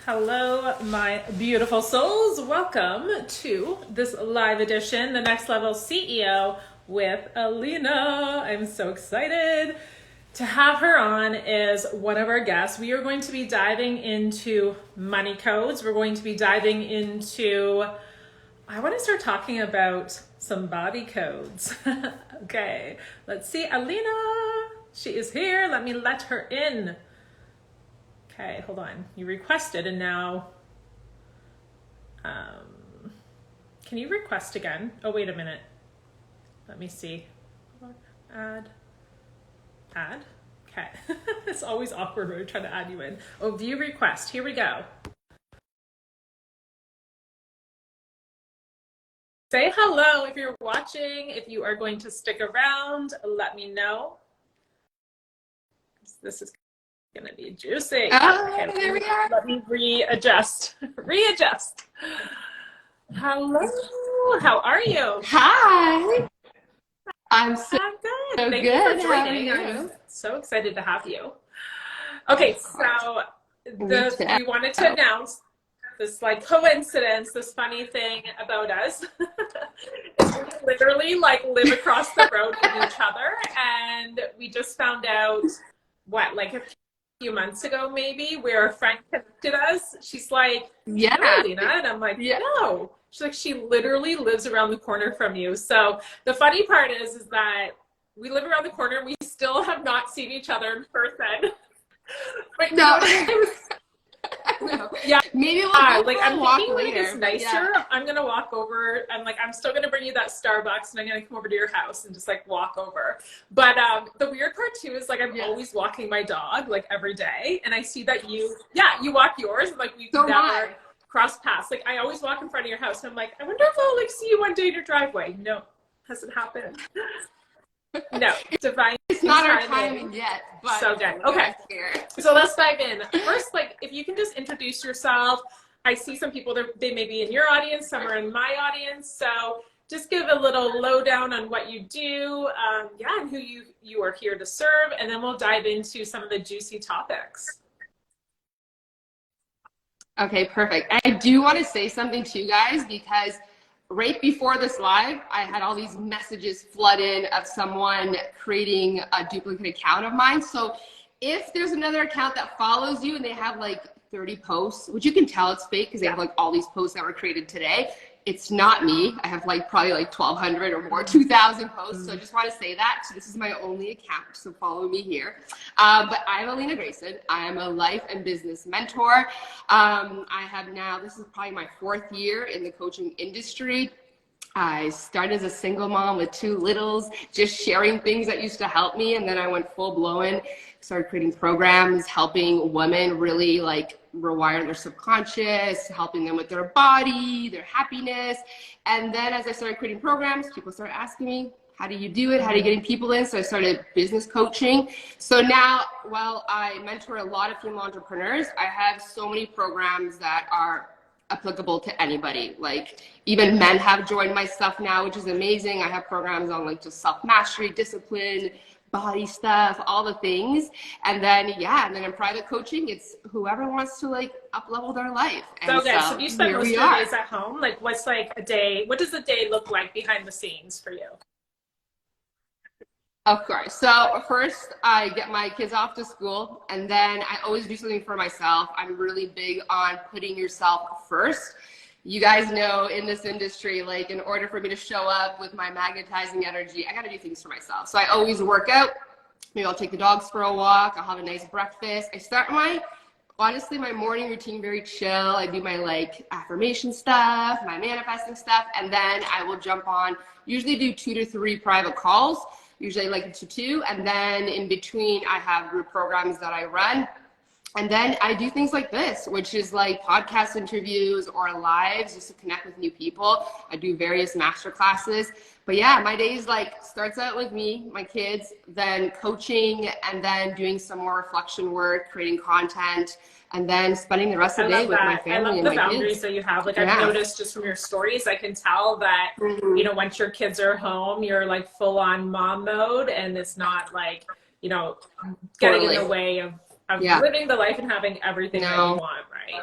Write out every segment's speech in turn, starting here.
Hello, my beautiful souls. Welcome to this live edition, The Next Level CEO with Alina. I'm so excited to have her on as one of our guests. We are going to be diving into money codes. We're going to be diving into, I want to start talking about some body codes. Okay, let's see. Alina, she is here. Let me let her in. Okay, hold on. You requested and now, can you request again? Oh, wait a minute. Let me see. Hold on. Add. Okay. It's always awkward when we try to add you in. Oh, view request. Here we go. Say hello if you're watching. If you are going to stick around, let me know. This is gonna be juicy. Okay, there we are. Let me readjust. Hello, how are you? Hi. I'm I'm good. Thank good. you for How are joining. you? I'm so excited to have you. Okay, so we wanted to announce this like coincidence, this funny thing about us. Is we literally like live across the road from each other, and we just found out like a few months ago maybe, where a friend connected us. She's like, Yeah. "No, Alina," and I'm like, Yeah. "No." She's like, "She literally lives around the corner from you." So the funny part is that we live around the corner. We still have not seen each other in person. But No. no. Yeah. Maybe we'll go like for I'm a walk thinking later. when it's nicer, yeah. I'm gonna walk over. I'm still gonna bring you that Starbucks, and I'm gonna come over to your house and just like walk over. But the weird part too is like I'm always walking my dog like every day, and I see that you walk yours, and like we've never crossed paths. Like I always walk in front of your house, and I'm like, I wonder if I'll like see you one day in your driveway. No, hasn't happened. No, divine. It's not our timing yet, but so good. Okay, so let's dive in. First, like if you can just introduce yourself. I see some people that they may be in your audience, some are in my audience. So just give a little lowdown on what you do, and who you are here to serve, and then we'll dive into some of the juicy topics. Okay, perfect. I do want to say something to you guys because right before this live, I had all these messages flood in of someone creating a duplicate account of mine. So if there's another account that follows you and they have like 30 posts, which you can tell it's fake because they have like all these posts that were created today, it's not me. I have like probably like 1,200 or more, 2,000 posts. So I just want to say that. So this is my only account, so follow me here. But I'm Alina Grayson. I'm a life and business mentor. I have now, this is probably my 4th year in the coaching industry. I started as a single mom with 2 littles, just sharing things that used to help me. And then I went full blown, started creating programs, helping women really like rewire their subconscious, helping them with their body, their happiness. And then as I started creating programs, people started asking me, how do you do it? How are you getting people in? So I started business coaching. So now, while I mentor a lot of female entrepreneurs, I have so many programs that are applicable to anybody. Like even men have joined my stuff now, which is amazing. I have programs on like just self-mastery, discipline, body stuff, all the things. And then, and then in private coaching, it's whoever wants to like up-level their life. And so you spend most of your days at home. Like what's like a day, what does a day look like behind the scenes for you? Of course. So first I get my kids off to school, and then I always do something for myself. I'm really big on putting yourself first. You guys know in this industry, like in order for me to show up with my magnetizing energy, I got to do things for myself. So I always work out. Maybe I'll take the dogs for a walk. I'll have a nice breakfast. I start honestly, my morning routine very chill. I do my like affirmation stuff, my manifesting stuff, and then I will jump on, usually do 2 to 3 private calls. Usually like to 2, and then in between I have group programs that I run. And then I do things like this, which is like podcast interviews or lives just to connect with new people. I do various master classes. But yeah, my days like starts out with me, my kids, then coaching, and then doing some more reflection work, creating content, and then spending the rest of the day with my family and my kids. I love the boundaries that you have. Like I've noticed just from your stories, I can tell that, you know, once your kids are home, you're like full on mom mode, and it's not like, you know, getting in the way of living the life and having everything that you want, right?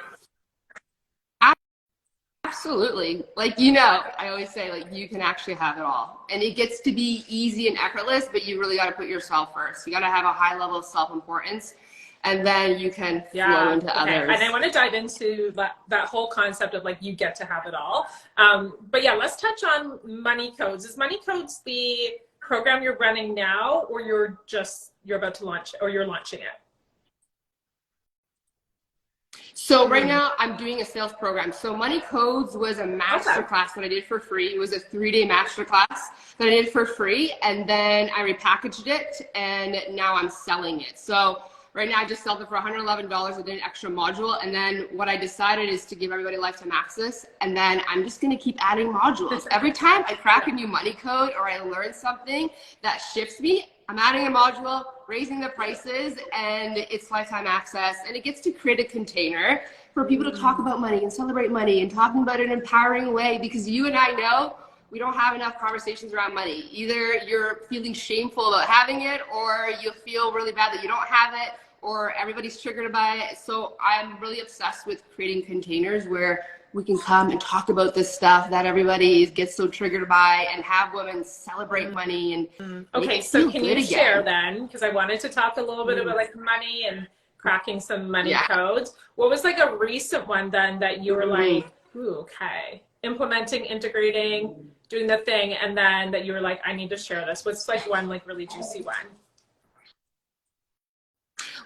Absolutely. Like, you know, I always say, like, you can actually have it all. And it gets to be easy and effortless, but you really got to put yourself first. You got to have a high level of self-importance, and then you can flow into others. And I want to dive into that whole concept of like, you get to have it all. But yeah, let's touch on Money Codes. Is Money Codes the program you're running now, or you're about to launch, or you're launching it? So right now I'm doing a sales program. So Money Codes was a masterclass that I did for free. It was a 3-day masterclass that I did for free. And then I repackaged it and now I'm selling it. So right now I just sold it for $111. I did an extra module. And then what I decided is to give everybody lifetime access. And then I'm just going to keep adding modules. Every time I crack a new money code or I learn something that shifts me, I'm adding a module, raising the prices, and it's lifetime access. And it gets to create a container for people to talk about money and celebrate money and talking about it in an empowering way, because you and I know we don't have enough conversations around money. Either you're feeling shameful about having it, or you feel really bad that you don't have it, or everybody's triggered by it. So I'm really obsessed with creating containers where we can come and talk about this stuff that everybody gets so triggered by, and have women celebrate money and okay, so can you share then, because I wanted to talk a little bit about like money and cracking some money codes. What was like a recent one then that you were like, ooh, okay, implementing, integrating, doing the thing, and then that you were like, I need to share this? What's like one like really juicy one?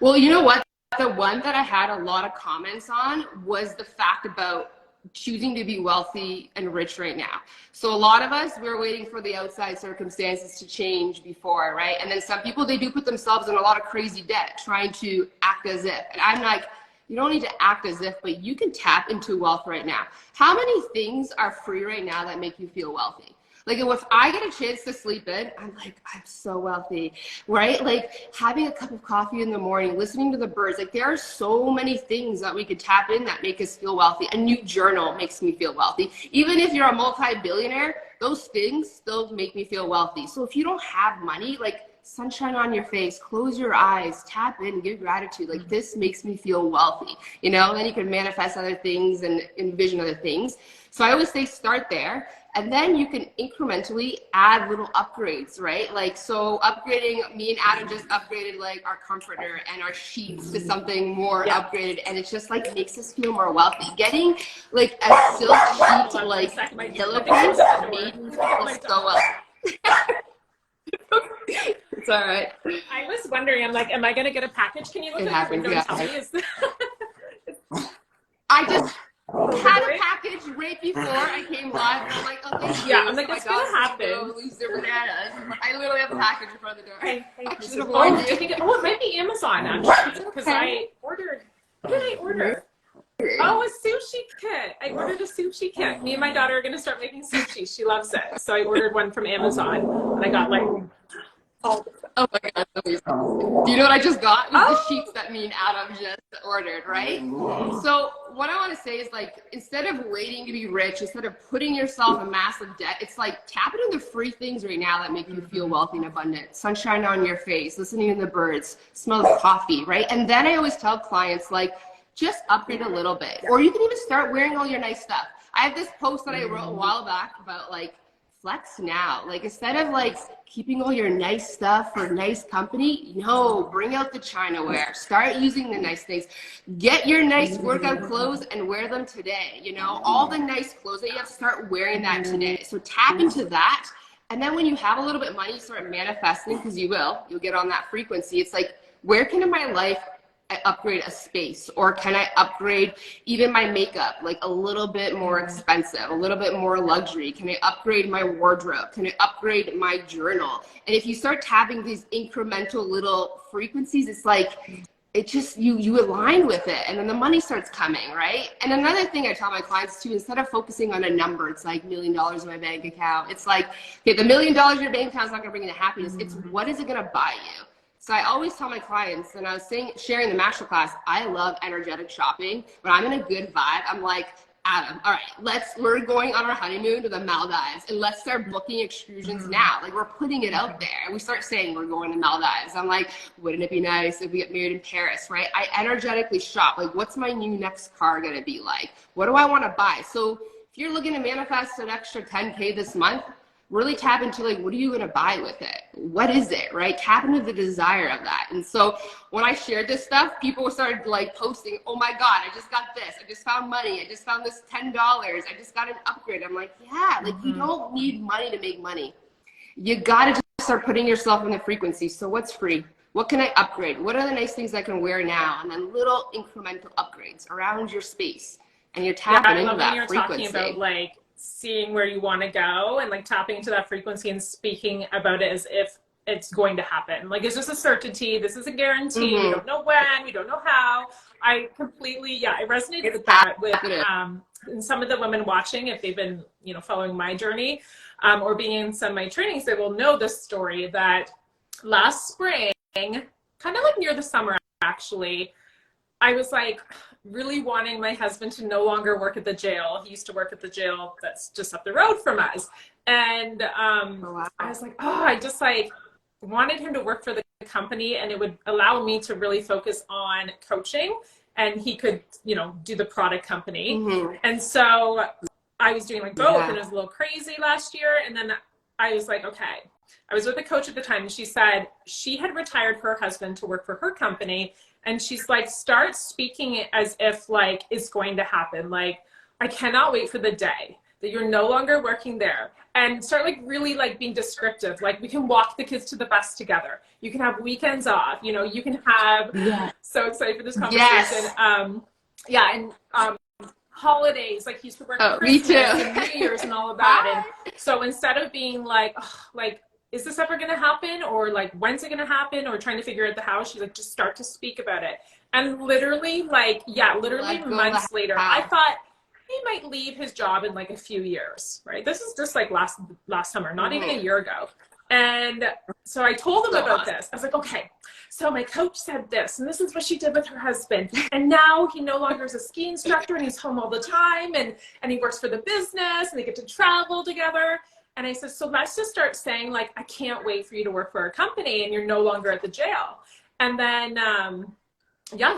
Well, you know what? The one that I had a lot of comments on was the fact about choosing to be wealthy and rich right now. So a lot of us, we're waiting for the outside circumstances to change before, right? And then some people, they do put themselves in a lot of crazy debt trying to act as if. And I'm like, you don't need to act as if, but you can tap into wealth right now. How many things are free right now that make you feel wealthy? Like, if I get a chance to sleep in, I'm like, I'm so wealthy, right? Like having a cup of coffee in the morning, listening to the birds. Like, there are so many things that we could tap in that make us feel wealthy. A new journal makes me feel wealthy. Even if you're a multi-billionaire, those things still make me feel wealthy. So if you don't have money, like, sunshine on your face, close your eyes, tap in, give gratitude. Like, this makes me feel wealthy, you know? And then you can manifest other things and envision other things. So I always say start there. And then you can incrementally add little upgrades, right? Like, so upgrading, me and Adam just upgraded like our comforter and our sheets to something more upgraded. And it just like makes us feel more wealthy. Getting like a silk sheet, like pillowcase made me feel so wealthy. It's all right. I was wondering, I'm like, am I going to get a package? Can you look at the window and tell me? I just had a package right before I came live, and I'm like, oh, thank you. Yeah, I'm like, it's gonna happen. Lose their bananas. I literally have a package in front of the door. Hey, it might be Amazon actually, because I ordered. What did I order? Oh, a sushi kit. I ordered a sushi kit. Me and my daughter are gonna start making sushi. She loves it, so I ordered one from Amazon, and I got like. Oh my God. Do you know what I just got? It was the sheets that me and Adam just ordered, right? So what I want to say is, like, instead of waiting to be rich, instead of putting yourself in massive debt, it's like tap into the free things right now that make you feel wealthy and abundant. Sunshine on your face, listening to the birds, smell of coffee, right? And then I always tell clients, like, just upgrade a little bit. Or you can even start wearing all your nice stuff. I have this post that I wrote a while back about, like, flex now. Like, instead of like keeping all your nice stuff for nice company, no, bring out the China wear. Start using the nice things. Get your nice workout clothes and wear them today. You know, all the nice clothes that you have, start wearing that today. So tap into that. And then when you have a little bit of money, start manifesting, because you'll get on that frequency. It's like, where can in my life I upgrade a space, or can I upgrade even my makeup, like a little bit more expensive, a little bit more luxury? Can I upgrade my wardrobe? Can I upgrade my journal? And if you start tapping these incremental little frequencies, it's like, it just, you align with it, and then the money starts coming, right? And another thing I tell my clients too, instead of focusing on a number, it's like $1 million in my bank account. It's like, okay, the $1 million in your bank account is not gonna bring you the happiness. It's what is it gonna buy you? So I always tell my clients, and I was sharing the masterclass, I love energetic shopping. When I'm in a good vibe, I'm like, Adam, all right, we're going on our honeymoon to the Maldives, and let's start booking excursions now. Like, we're putting it out there, and we start saying we're going to Maldives. I'm like, wouldn't it be nice if we get married in Paris, right? I energetically shop. Like, what's my new next car gonna be like? What do I want to buy? So if you're looking to manifest an extra 10K this month, really tap into like, what are you going to buy with it? What is it, right? Tap into the desire of that. And so when I shared this stuff, people started like posting, oh my God, I just got this. I just found money. I just found this $10. I just got an upgrade. I'm like, yeah, like you don't need money to make money. You got to just start putting yourself in the frequency. So what's free? What can I upgrade? What are the nice things I can wear now? And then little incremental upgrades around your space. And you're tapping into that frequency. Talking about like seeing where you want to go and like tapping into that frequency and speaking about it as if it's going to happen. Like it's just a certainty. This is a guarantee. We don't know when, we don't know how. I completely, I resonated with that with and some of the women watching, if they've been, following my journey or being in some of my trainings, they will know this story that last spring, kind of like near the summer, actually, I was like really wanting my husband to no longer work at the jail. He used to work at the jail that's just up the road from us. And I was like, I just like wanted him to work for the company, and it would allow me to really focus on coaching, and he could, do the product company. And so I was doing like both, and it was a little crazy last year. And then I was like, okay, I was with a coach at the time, and she said she had retired her husband to work for her company. And she's like, start speaking it as if like it's going to happen. Like, I cannot wait for the day that you're no longer working there, and start like really like being descriptive. Like we can walk the kids to the bus together. You can have weekends off, you can have, so excited for this conversation. And holidays, like he used to work Christmas and New Year's and all of that. And so instead of being like, is this ever going to happen? Or like, when's it going to happen? Or trying to figure out the how, she's like, just start to speak about it. And literally months later, I thought he might leave his job in like a few years, right? This is just like last summer, not even a year ago. And so I told him about this. I was like, okay, so my coach said this, and this is what she did with her husband. And now he no longer is a ski instructor, and he's home all the time, and he works for the business, and they get to travel together. And I said, so let's just start saying like, I can't wait for you to work for our company, and you're no longer at the jail. And then,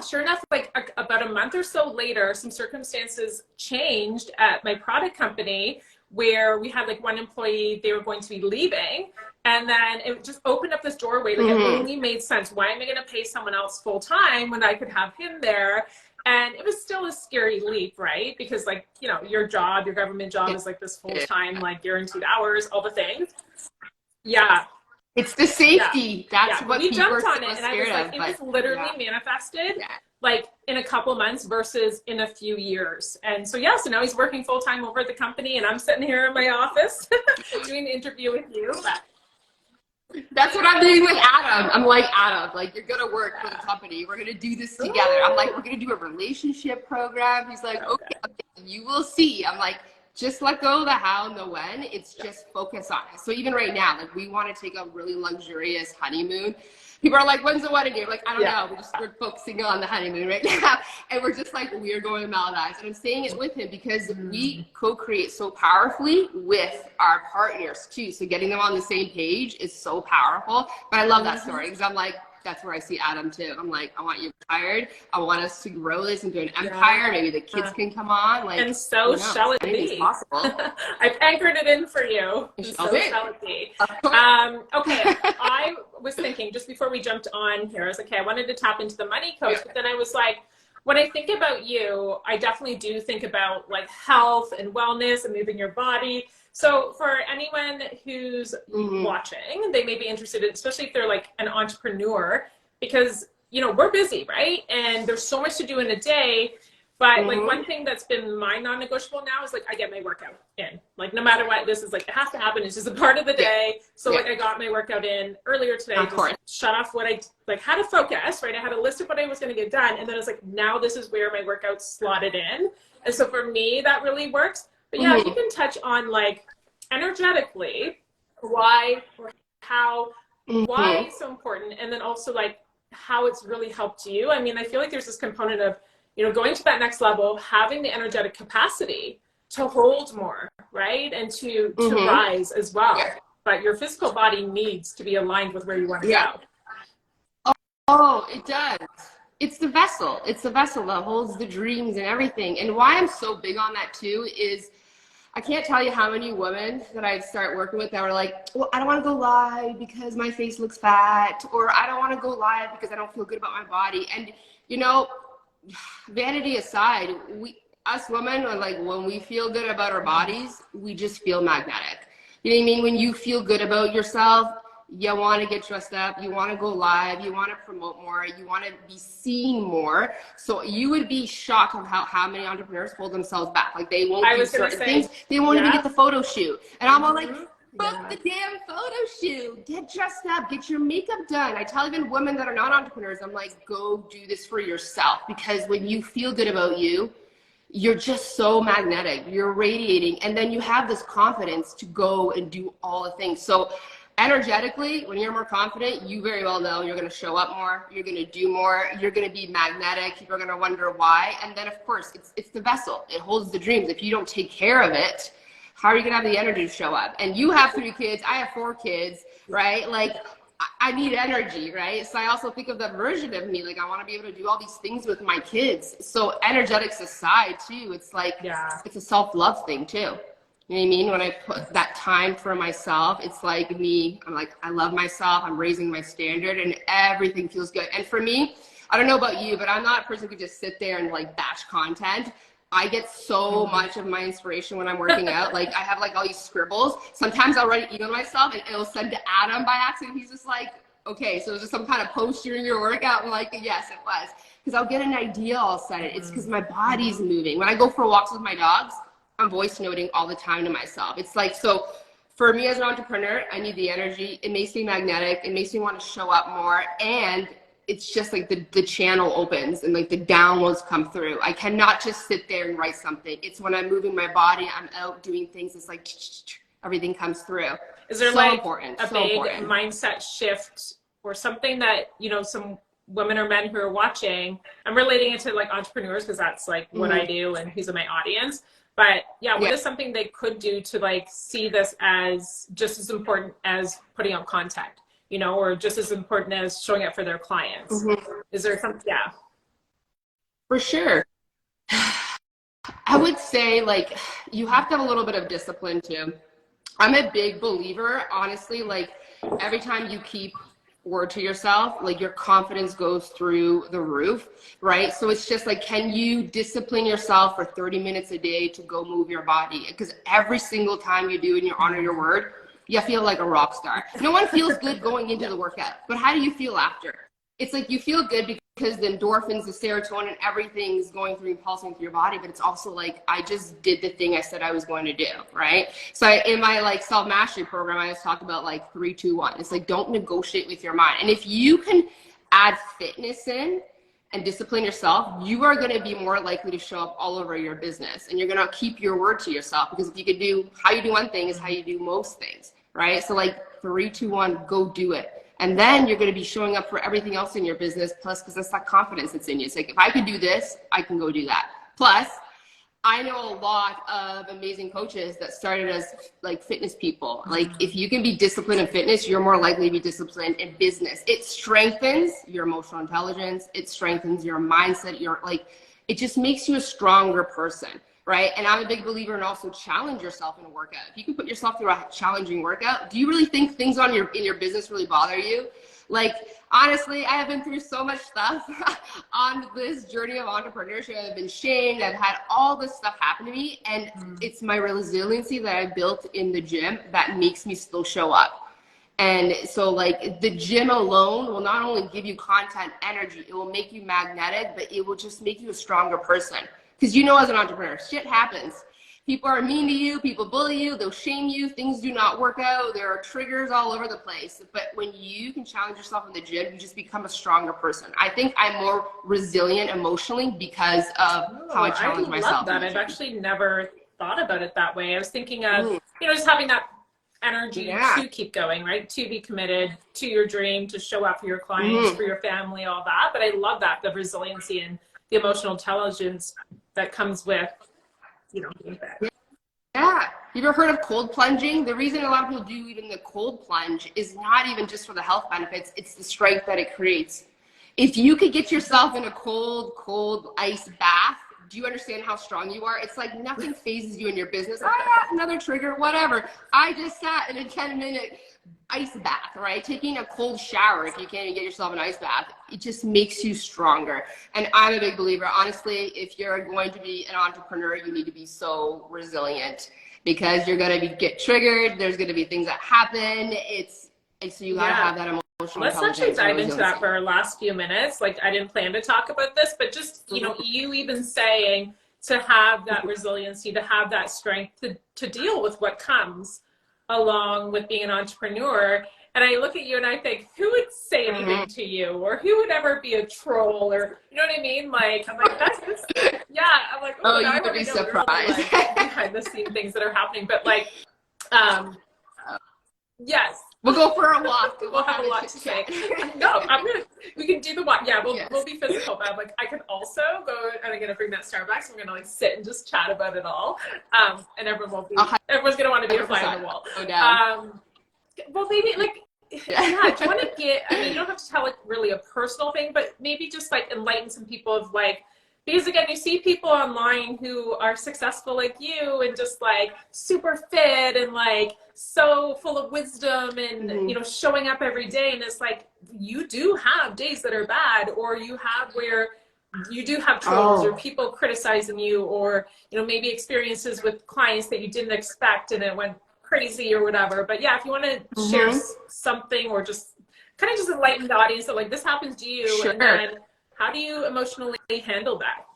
sure enough, like about a month or so later, some circumstances changed at my product company where we had like one employee, they were going to be leaving. And then it just opened up this doorway. Like it only made sense. Why am I going to pay someone else full time when I could have him there? And it was still a scary leap, right? Because like, your job, your government job is like this full time, like guaranteed hours, all the things. Yeah. It's the safety. That's what we people jumped are on it, and I was scared like, of, it was literally manifested like in a couple months versus in a few years. And so so now he's working full time over at the company, and I'm sitting here in my office doing the interview with you. That's what I'm doing with Adam. I'm like, Adam, like you're gonna work for the company. We're gonna do this together. I'm like, we're gonna do a relationship program. He's like, okay, you will see. I'm like, just let go of the how and the when. It's just focus on it. So even right now, like we want to take a really luxurious honeymoon. People are like, when's the wedding? You're like, I don't know. We're focusing on the honeymoon right now. And we're just like, we're going to Maldives. And I'm saying it with him because we co-create so powerfully with our partners too. So getting them on the same page is so powerful. But I love that story because I'm like, that's where I see Adam too. I'm like, I want you retired. I want us to grow this into an empire. Maybe the kids can come on. Like, and so shall it be. Possible. I've anchored it in for you. So shall it be. Okay, I was thinking just before we jumped on here, I was like, okay, I wanted to tap into the money coach, but then I was like, when I think about you, I definitely do think about like health and wellness and moving your body. So for anyone who's watching, they may be interested in, especially if they're like an entrepreneur, because, we're busy, right? And there's so much to do in a day. But like one thing that's been my non-negotiable now is like, I get my workout in, like no matter what, this is like, it has to happen. It's just a part of the day. So like I got my workout in earlier today, just shut off what I like had to focus, right? I had a list of what I was going to get done. And then it's like, now this is where my workout's slotted in. And so for me, that really works. But if you can touch on like energetically, why or how, why it's so important. And then also like how it's really helped you. I mean, I feel like there's this component of, going to that next level, having the energetic capacity to hold more, right? And to rise as well. Yeah. But your physical body needs to be aligned with where you want to go. Oh, it does. It's the vessel. It's the vessel that holds the dreams and everything. And why I'm so big on that too is I can't tell you how many women that I start working with that were like, well, I don't want to go live because my face looks fat, or I don't want to go live because I don't feel good about my body. And, you know, vanity aside, us women are like, when we feel good about our bodies, we just feel magnetic. You know what I mean? When you feel good about yourself, you want to get dressed up, you want to go live, you want to promote more, you want to be seen more. So you would be shocked of how many entrepreneurs hold themselves back. Like they won't do certain things. They won't even get the photo shoot. And I'm all like, book the damn photo shoot, get dressed up, get your makeup done. I tell even women that are not entrepreneurs, I'm like, go do this for yourself, because when you feel good about you, you're just so magnetic, you're radiating, and then you have this confidence to go and do all the things. So energetically, when you're more confident, you very well know you're going to show up more, you're going to do more, you're going to be magnetic, people are going to wonder why. And then of course, it's the vessel, it holds the dreams. If you don't take care of it, how are you going to have the energy to show up? And you have 3 kids, I have 4 kids, right? Like, I need energy, right? So I also think of that version of me, like I want to be able to do all these things with my kids. So energetics aside too, it's like, it's a self-love thing too. You know what I mean? When I put that time for myself, it's like me, I'm like, I love myself, I'm raising my standard, and everything feels good. And for me, I don't know about you, but I'm not a person who could just sit there and like batch content. I get so much of my inspiration when I'm working out. Like I have like all these scribbles. Sometimes I'll write an email to myself and it'll send to Adam by accident. He's just like, okay, so is this some kind of post during your workout? I'm like, yes, it was. Because I'll get an idea all of a sudden. It's because my body's moving. When I go for walks with my dogs, I'm voice noting all the time to myself. It's like, so for me as an entrepreneur, I need the energy. It makes me magnetic. It makes me want to show up more. And it's just like the channel opens and like the downloads come through. I cannot just sit there and write something. It's when I'm moving my body, I'm out doing things. It's like everything comes through. Is there so like important, a so big important mindset shift or something that, you know, some women or men who are watching, I'm relating it to like entrepreneurs because that's like what I do and who's in my audience. But yeah, what is something they could do to like see this as just as important as putting out content? You know, or just as important as showing up for their clients. Is there something? Yeah. For sure. I would say like, you have to have a little bit of discipline too. I'm a big believer, honestly, like every time you keep word to yourself, like your confidence goes through the roof, right? So it's just like, can you discipline yourself for 30 minutes a day to go move your body? Because every single time you do and you honor your word, you feel like a rock star. No one feels good going into the workout, but how do you feel after? It's like you feel good because the endorphins, the serotonin, everything's going through and pulsing through your body, but it's also like, I just did the thing I said I was going to do, right? So in my like self-mastery program, I always talk about like 3, 2, 1. It's like, don't negotiate with your mind. And if you can add fitness in and discipline yourself, you are going to be more likely to show up all over your business, and you're going to keep your word to yourself, because if you could do, how you do one thing is how you do most things. Right? So like 3, 2, 1, go do it. And then you're going to be showing up for everything else in your business. Plus, because that's that confidence that's in you. It's like, if I could do this, I can go do that. Plus, I know a lot of amazing coaches that started as like fitness people. Like if you can be disciplined in fitness, you're more likely to be disciplined in business. It strengthens your emotional intelligence. It strengthens your mindset. It just makes you a stronger person. Right? And I'm a big believer in also challenge yourself in a workout. If you can put yourself through a challenging workout, do you really think things in your business really bother you? Like, honestly, I have been through so much stuff on this journey of entrepreneurship. I've been shamed. I've had all this stuff happen to me. And it's my resiliency that I built in the gym that makes me still show up. And so like the gym alone will not only give you content energy, it will make you magnetic, but it will just make you a stronger person. Because you know, as an entrepreneur, shit happens. People are mean to you, people bully you, they'll shame you, things do not work out, there are triggers all over the place. But when you can challenge yourself in the gym, you just become a stronger person. I think I'm more resilient emotionally because of how I challenge myself. I love that. I've actually never thought about it that way. I was thinking of, you know, just having that energy to keep going, right? To be committed to your dream, to show up for your clients, for your family, all that. But I love that, the resiliency and the emotional intelligence that comes with, you know, doing that. Yeah. You ever heard of cold plunging? The reason a lot of people do even the cold plunge is not even just for the health benefits, it's the strength that it creates. If you could get yourself in a cold ice bath, do you understand how strong you are? It's like nothing phases you in your business. Another trigger, whatever. I just sat in a 10-minute ice bath, right? Taking a cold shower, if you can't even get yourself an ice bath, it just makes you stronger. And I'm a big believer, honestly, if you're going to be an entrepreneur, you need to be so resilient, because you're going to get triggered. There's going to be things that happen. So you got to have that emotional Let's actually dive into that for our last few minutes. Like, I didn't plan to talk about this, but just, you know, you even saying to have that resiliency, to have that strength to deal with what comes along with being an entrepreneur. And I look at you and I think, who would say anything to you, or who would ever be a troll, or, you know what I mean? Like, I'm like, that's just, yeah. I'm like, oh, you would be surprised. Like, behind the scene things that are happening. But like, yes. We'll go for a walk. We'll have a lot to say. No, we can do the walk. Yeah, we'll be physical, but I'm like, I could also go, and I'm gonna bring that Starbucks. We're gonna like sit and just chat about it all. And everyone's gonna want to be a fly on the wall. Well, maybe like, do you want to get, I mean, you don't have to tell like really a personal thing, but maybe just like enlighten some people of like, because again, you see people online who are successful like you and just like super fit and like so full of wisdom and, you know, showing up every day. And it's like, you do have days that are bad, or you have where you do have trolls or people criticizing you, or, you know, maybe experiences with clients that you didn't expect and it went crazy or whatever. But yeah, if you want to share something, or just kind of just enlighten the audience that like this happens to you, and then how do you emotionally handle that?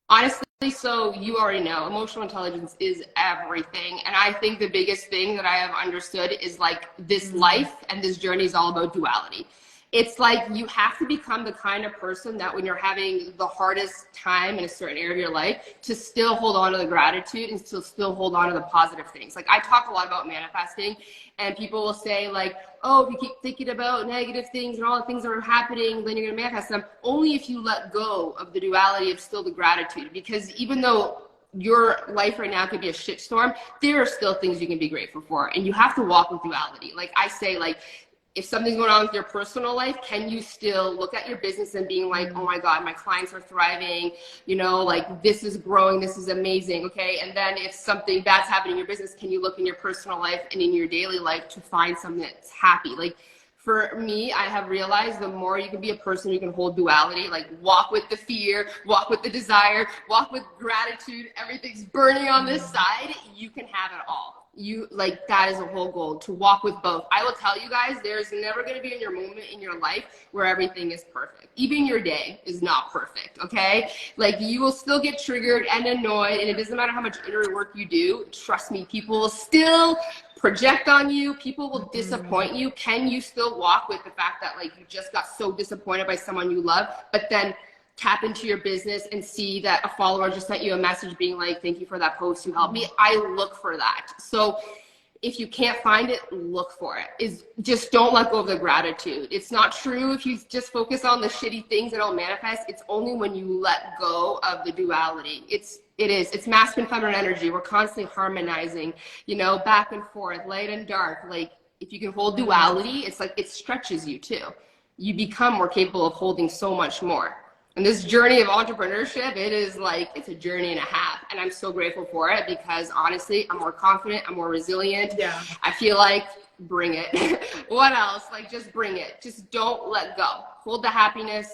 Honestly, so you already know, emotional intelligence is everything. And I think the biggest thing that I have understood is like this life and this journey is all about duality. It's like you have to become the kind of person that when you're having the hardest time in a certain area of your life, to still hold on to the gratitude and still hold on to the positive things. Like, I talk a lot about manifesting, and people will say like, oh, if you keep thinking about negative things and all the things that are happening, then you're going to manifest them. Only if you let go of the duality of still the gratitude. Because even though your life right now could be a shitstorm, there are still things you can be grateful for. And you have to walk with duality. Like I say, like, if something's going on with your personal life, can you still look at your business and being like, oh my God, my clients are thriving, you know, like this is growing, this is amazing, okay? And then if something bad's happening in your business, can you look in your personal life and in your daily life to find something that's happy? Like, for me, I have realized the more you can be a person who can hold duality, like walk with the fear, walk with the desire, walk with gratitude, everything's burning on this side, you can have it all. You like, that is a whole goal, to walk with both. I will tell you guys, there's never going to be in your moment in your life where everything is perfect. Even your day is not perfect, okay? Like, you will still get triggered and annoyed, and it doesn't matter how much inner work you do. Trust me, people will still project on you. People will disappoint you. Can you still walk with the fact that like you just got so disappointed by someone you love, but then tap into your business and see that a follower just sent you a message being like, thank you for that post, you helped me. I look for that. So if you can't find it, look for it. Is just don't let go of the gratitude. It's not true if you just focus on the shitty things that don't manifest. It's only when you let go of the duality. It's masculine, feminine energy. We're constantly harmonizing, you know, back and forth, light and dark. Like, if you can hold duality, it's like it stretches you too. You become more capable of holding so much more. And this journey of entrepreneurship, it is like, it's a journey and a half. And I'm so grateful for it, because honestly, I'm more confident, I'm more resilient. Yeah. I feel like, bring it. What else? Like, just bring it. Just don't let go. Hold the happiness,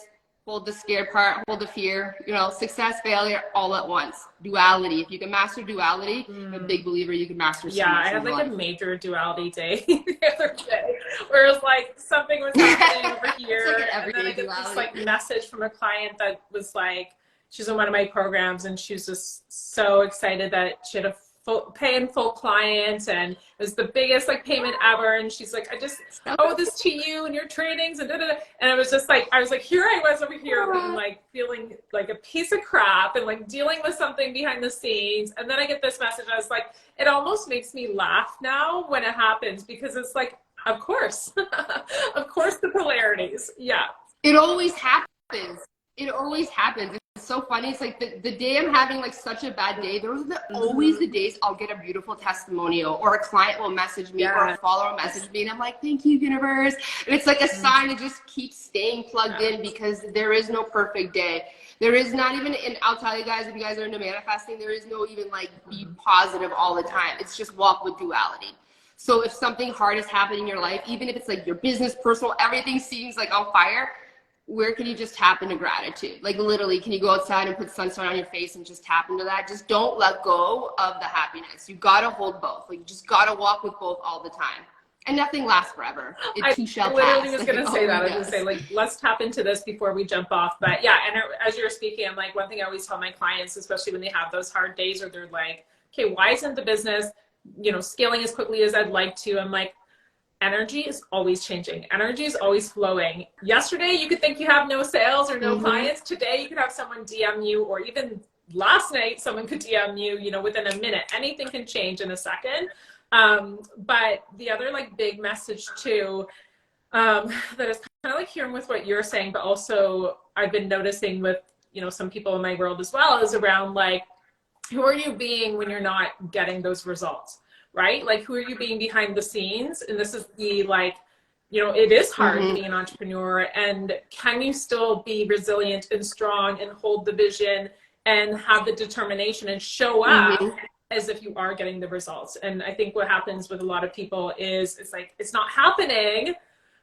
hold the scared part, hold the fear, you know, success, failure, all at once. Duality. If you can master duality, I'm a big believer you can master so much. I had like a major duality day the other day, where it was like something was happening over here, like and then I get this like message from a client that was like, she's in one of my programs, and she was just so excited that she had a pay in full client, and it was the biggest like payment ever, and she's like, I just owe this to you and your trainings, and and it was just like, I was like, here I was over here being like, feeling like a piece of crap and like dealing with something behind the scenes, and then I get this message. I was like, it almost makes me laugh now when it happens, because it's like, of course of course, the polarities. It always happens. It always happens. It's so funny. It's like the day I'm having like such a bad day, those are always the days I'll get a beautiful testimonial, or a client will message me, or a follower will message me, and I'm like, thank you, universe. And it's like a sign to just keep staying plugged in, because there is no perfect day. There is not even, and I'll tell you guys, if you guys are into manifesting, there is no even like be positive all the time. It's just walk with duality. So if something hard is happening in your life, even if it's like your business, personal, everything seems like on fire, where can you just tap into gratitude? Like literally, can you go outside and put sunshine on your face and just tap into that? Just don't let go of the happiness. You gotta hold both. Like you just gotta walk with both all the time. And nothing lasts forever. It too shall pass. I literally was going to say that. I was going to say, like, let's tap into this before we jump off. But yeah, and as you were speaking, I'm like, one thing I always tell my clients, especially when they have those hard days, or they're like, okay, why isn't the business, you know, scaling as quickly as I'd like to? I'm like, energy is always changing. Energy is always flowing. Yesterday, you could think you have no sales or no clients. Today, you could have someone DM you, or even last night, someone could DM you, you know, within a minute. Anything can change in a second. But the other like big message too, that is kind of like hearing with what you're saying, but also I've been noticing with, you know, some people in my world as well, is around like, who are you being when you're not getting those results, right? Like, who are you being behind the scenes? And this is the, like, you know, it is hard being an entrepreneur, and can you still be resilient and strong and hold the vision and have the determination and show up as if you are getting the results? And I think what happens with a lot of people is it's like, it's not happening.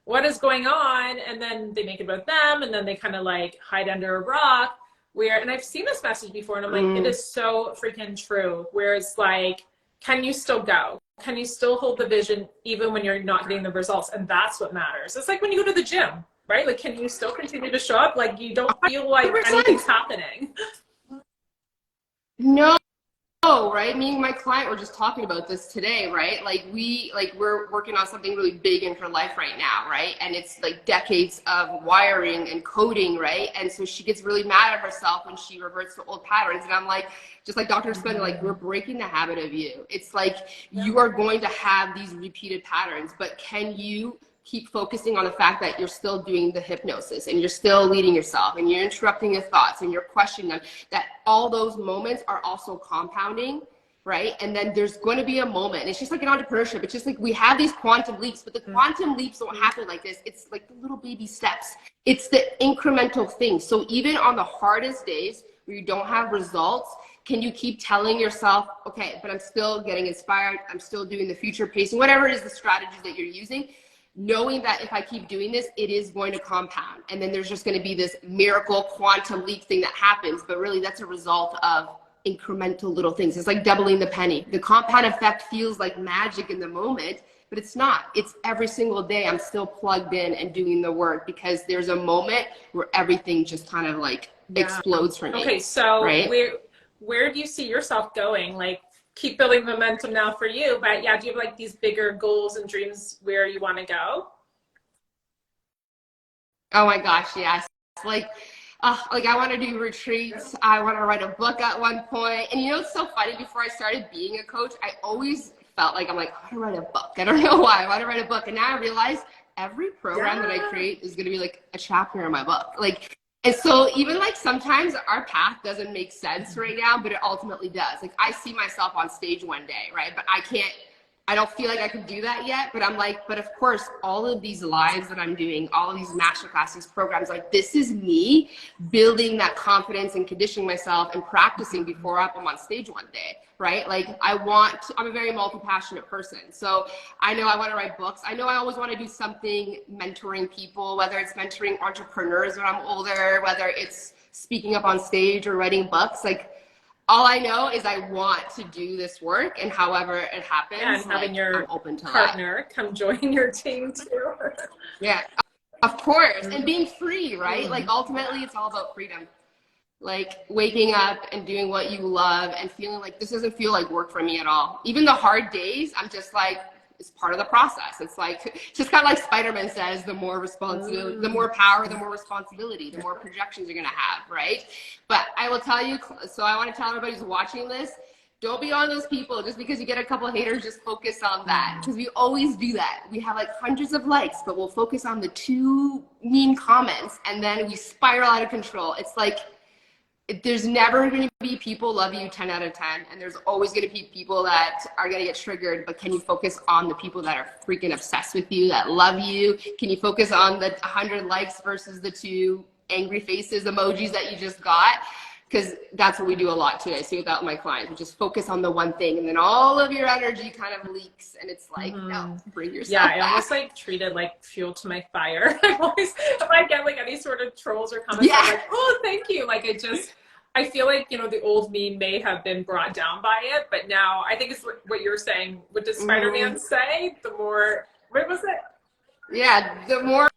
What is going on? And then they make it about them, and then they kind of like hide under a rock. And I've seen this message before, and I'm like, it is so freaking true. Where it's like, can you still go? Can you still hold the vision even when you're not getting the results? And that's what matters. It's like when you go to the gym, right? Like, can you still continue to show up? Like, you don't feel like 100%. Anything's happening. No. Right? Me and my client were just talking about this today, right? Like we're working on something really big in her life right now, right? And it's like decades of wiring and coding, right? And so she gets really mad at herself when she reverts to old patterns. And I'm like, just like Dr. Spender, like, we're breaking the habit of you. It's like you are going to have these repeated patterns, but can you keep focusing on the fact that you're still doing the hypnosis, and you're still leading yourself, and you're interrupting your thoughts, and you're questioning them, that all those moments are also compounding, right? And then there's going to be a moment. It's just like in entrepreneurship. It's just like we have these quantum leaps, but the quantum leaps don't happen like this. It's like the little baby steps. It's the incremental things. So even on the hardest days where you don't have results, can you keep telling yourself, okay, but I'm still getting inspired. I'm still doing the future pacing, whatever it is the strategies that you're using, knowing that if I keep doing this, it is going to compound. And then there's just going to be this miracle quantum leap thing that happens. But really, that's a result of incremental little things. It's like doubling the penny. The compound effect feels like magic in the moment, but it's not. It's every single day I'm still plugged in and doing the work, because there's a moment where everything just kind of like explodes for me. Okay, so right? where do you see yourself going? Like, keep building momentum now for you, but yeah, do you have like these bigger goals and dreams where you want to go? Oh my gosh, yes. Like I want to do retreats. I want to write a book at one point. And you know, it's so funny, before I started being a coach, I always felt like, I'm like, I want to write a book. I don't know why. I want to write a book. And now I realize every program that I create is going to be like a chapter in my book. Like, and so even like sometimes our path doesn't make sense right now, but it ultimately does. Like, I see myself on stage one day, right? But I don't feel like I can do that yet, but I'm like, but of course, all of these lives that I'm doing, all of these masterclasses, these programs, like, this is me building that confidence and conditioning myself and practicing before I'm on stage one day, right? Like, I'm a very multi-passionate person. So I know I want to write books. I know I always want to do something mentoring people, whether it's mentoring entrepreneurs when I'm older, whether it's speaking up on stage or writing books. Like, all I know is I want to do this work, and however it happens, and having your partner come join your team too. Yeah, of course. And being free, right? Like, ultimately, it's all about freedom. Like, waking up and doing what you love and feeling like this doesn't feel like work for me at all. Even the hard days, I'm just like, it's part of the process. It's like, just kind of like Spider-Man says, the more responsibility, the more power, the more responsibility, the more projections you're going to have, right? But I will tell you, so I want to tell everybody who's watching this, don't be on those people. Just because you get a couple of haters, just focus on that. Because we always do that. We have like hundreds of likes, but we'll focus on the 2 mean comments, and then we spiral out of control. It's like, there's never going to be people love you 10 out of 10, and there's always going to be people that are going to get triggered. But can you focus on the people that are freaking obsessed with you, that love you? Can you focus on the 100 likes versus the 2 angry faces emojis that you just got? Because that's what we do a lot too. I see without my clients, we just focus on the one thing, and then all of your energy kind of leaks, and it's like, no, bring yourself back. I almost like treat it like fuel to my fire. I always, if I get like any sort of trolls or comments, I'm like, oh, thank you. Like I feel like, you know, the old me may have been brought down by it, but now I think it's what you're saying. What does Spider-Man say? The more, what was it? Yeah, the more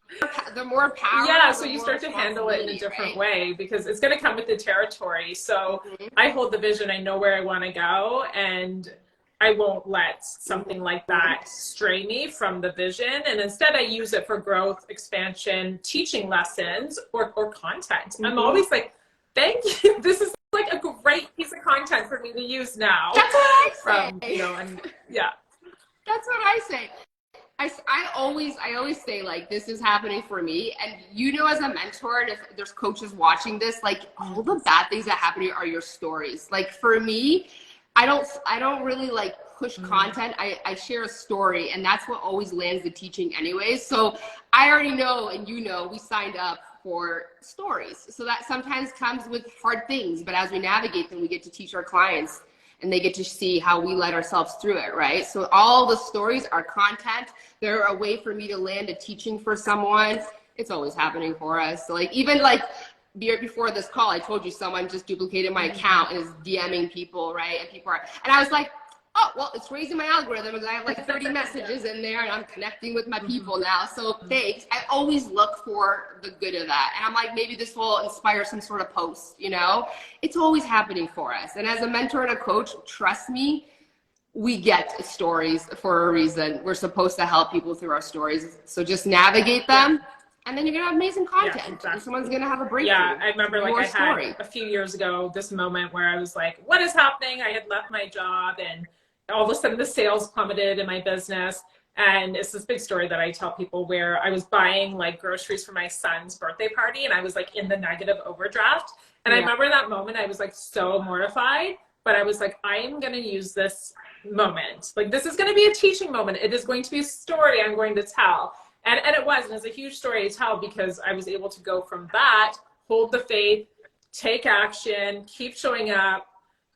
power. Yeah, so you start to handle it in a different way, because it's going to come with the territory. So I hold the vision. I know where I want to go, and I won't let something like that stray me from the vision. And instead, I use it for growth, expansion, teaching lessons, or content. I'm always like, thank you. This is like a great piece of content for me to use now. That's what I say. You know, and yeah. That's what I say. I always say, like, this is happening for me. And you know, as a mentor, and if there's coaches watching this, like, all the bad things that happen to you are your stories. Like, for me, I don't really like push content. I share a story, and that's what always lands the teaching anyways. So I already know, and you know, we signed up for stories. So that sometimes comes with hard things, but as we navigate them, we get to teach our clients, and they get to see how we let ourselves through it, right? So all the stories are content. They're a way for me to land a teaching for someone. It's always happening for us. So like, even like before this call, I told you someone just duplicated my account and is DMing people, right? And I was like, oh, well, it's raising my algorithm, and I have like 30 messages in there, and I'm connecting with my people now. So thanks. I always look for the good of that. And I'm like, maybe this will inspire some sort of post, you know? It's always happening for us. And as a mentor and a coach, trust me, we get stories for a reason. We're supposed to help people through our stories. So just navigate them. And then you're going to have amazing content. Yeah, exactly. And someone's going to have a breakthrough. Yeah, I remember like I had a few years ago, this moment where I was like, what is happening? I had left my job, and all of a sudden the sales plummeted in my business. And it's this big story that I tell people, where I was buying like groceries for my son's birthday party, and I was like in the negative overdraft. And I remember that moment, I was like so mortified, but I was like, I am going to use this moment. Like, this is going to be a teaching moment. It is going to be a story I'm going to tell. And it was, and it's a huge story to tell, because I was able to go from that, hold the faith, take action, keep showing up,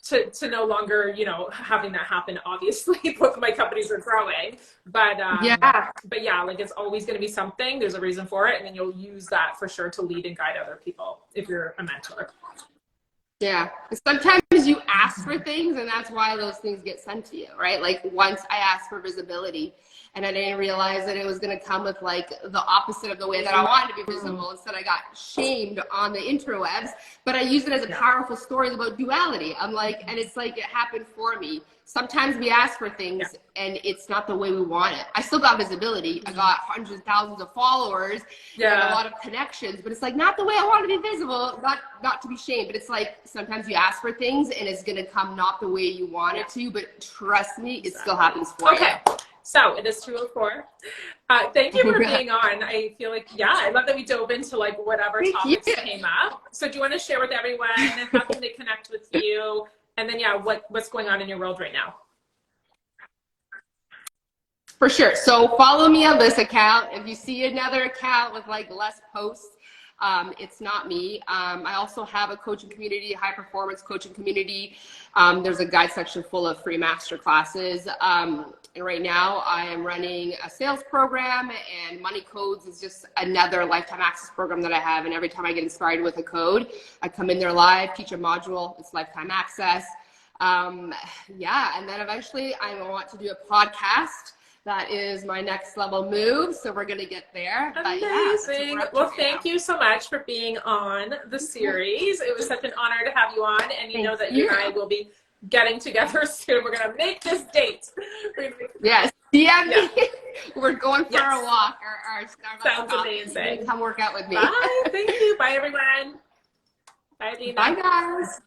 to no longer, you know, having that happen. Obviously, both of my companies are growing, but yeah, like, it's always going to be something. There's a reason for it, and then you'll use that for sure to lead and guide other people if you're a mentor. Yeah, sometimes you ask for things, and that's why those things get sent to you, right? Like, once I asked for visibility, and I didn't realize that it was going to come with like the opposite of the way that I wanted to be visible. Instead, I got shamed on the interwebs, but I used it as a powerful story about duality. I'm like, and it's like, it happened for me. Sometimes we ask for things and it's not the way we want it. I still got visibility. I got hundreds of thousands of followers and a lot of connections, but it's like not the way I want to be visible, not to be shamed, but it's like sometimes you ask for things and it's going to come not the way you want it to, but trust me, it still happens for you. So it is 2:04. Thank you for being on. I feel like, I love that we dove into like whatever topics came up. So do you want to share with everyone how can they connect with you? And then, what's going on in your world right now? For sure. So follow me on this account. If you see another account with like less posts, it's not me. I also have a coaching community, high performance coaching community. There's a guide section full of free master classes. And right now I am running a sales program, and Money Codes is just another lifetime access program that I have. And every time I get inspired with a code, I come in there live, teach a module. It's lifetime access. And then eventually I want to do a podcast. That is my next level move. So we're going to get there. Amazing. Well, thank you so much for being on the series. It was such an honor to have you on. And you know that you and I will be getting together soon. We're going to make this date. Yes. We're going for a walk. Our Sounds amazing. Come work out with me. Bye. Thank you. Bye, everyone. Bye, Alina. Bye, guys.